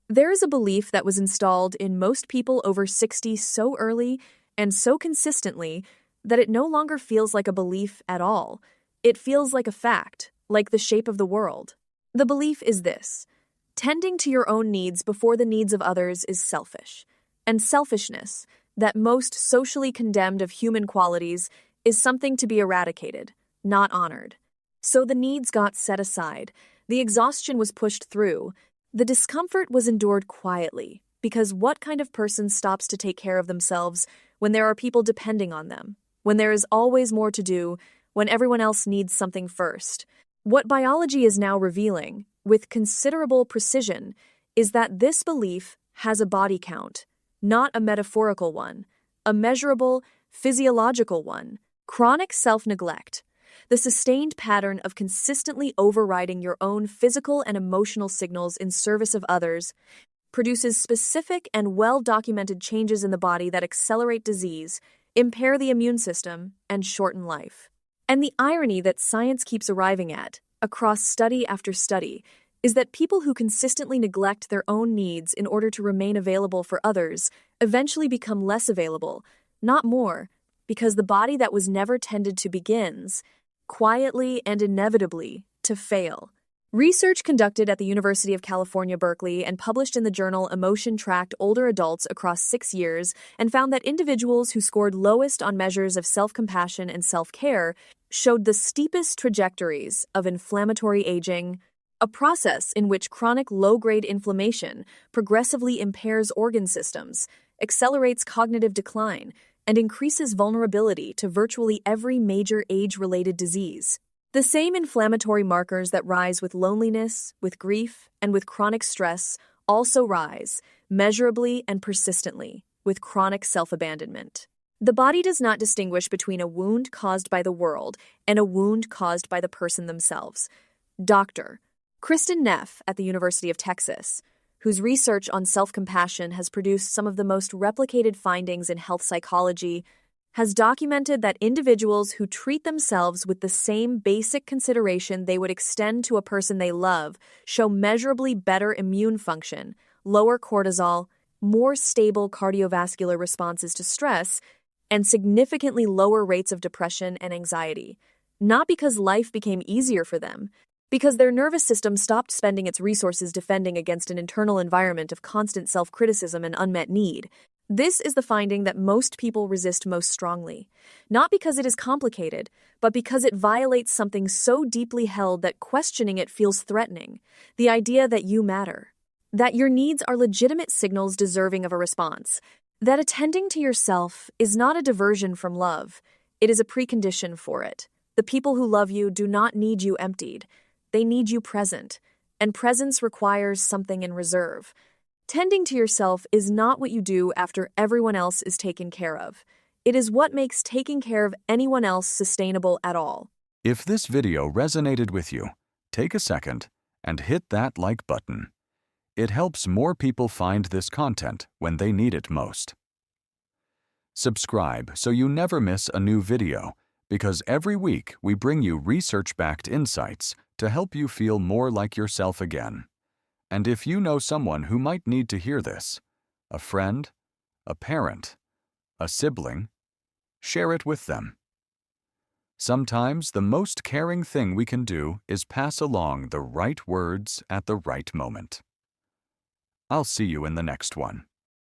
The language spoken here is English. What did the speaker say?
There is a belief that was installed in most people over 60 so early and so consistently that it no longer feels like a belief at all. It feels like a fact, like the shape of the world. The belief is this: tending to your own needs before the needs of others is selfish. And selfishness, that most socially condemned of human qualities, is something to be eradicated, not honored. So the needs got set aside, the exhaustion was pushed through, the discomfort was endured quietly, because what kind of person stops to take care of themselves when there are people depending on them, when there is always more to do, when everyone else needs something first? What biology is now revealing, with considerable precision, is that this belief has a body count, not a metaphorical one, a measurable, physiological one: chronic self-neglect. The sustained pattern of consistently overriding your own physical and emotional signals in service of others produces specific and well-documented changes in the body that accelerate disease, impair the immune system, and shorten life. And the irony that science keeps arriving at, across study after study, is that people who consistently neglect their own needs in order to remain available for others eventually become less available, not more, because the body that was never tended to begins, quietly and inevitably, to fail. Research conducted at the University of California, Berkeley, and published in the journal Emotion tracked older adults across 6 years and found that individuals who scored lowest on measures of self-compassion and self-care showed the steepest trajectories of inflammatory aging, a process in which chronic low-grade inflammation progressively impairs organ systems, accelerates cognitive decline, and increases vulnerability to virtually every major age-related disease. The same inflammatory markers that rise with loneliness, with grief, and with chronic stress also rise, measurably and persistently, with chronic self-abandonment. The body does not distinguish between a wound caused by the world and a wound caused by the person themselves. Dr. Kristin Neff at the University of Texas, whose research on self-compassion has produced some of the most replicated findings in health psychology, has documented that individuals who treat themselves with the same basic consideration they would extend to a person they love show measurably better immune function, lower cortisol, more stable cardiovascular responses to stress, and significantly lower rates of depression and anxiety. Not because life became easier for them, because their nervous system stopped spending its resources defending against an internal environment of constant self-criticism and unmet need. This is the finding that most people resist most strongly, not because it is complicated, but because it violates something so deeply held that questioning it feels threatening: the idea that you matter, that your needs are legitimate signals deserving of a response, that attending to yourself is not a diversion from love, it is a precondition for it. The people who love you do not need you emptied, they need you present, and presence requires something in reserve. Tending to yourself is not what you do after everyone else is taken care of. It is what makes taking care of anyone else sustainable at all. If this video resonated with you, take a second and hit that like button. It helps more people find this content when they need it most. Subscribe so you never miss a new video, because every week we bring you research-backed insights to help you feel more like yourself again. And if you know someone who might need to hear this, a friend, a parent, a sibling, share it with them. Sometimes the most caring thing we can do is pass along the right words at the right moment. I'll see you in the next one.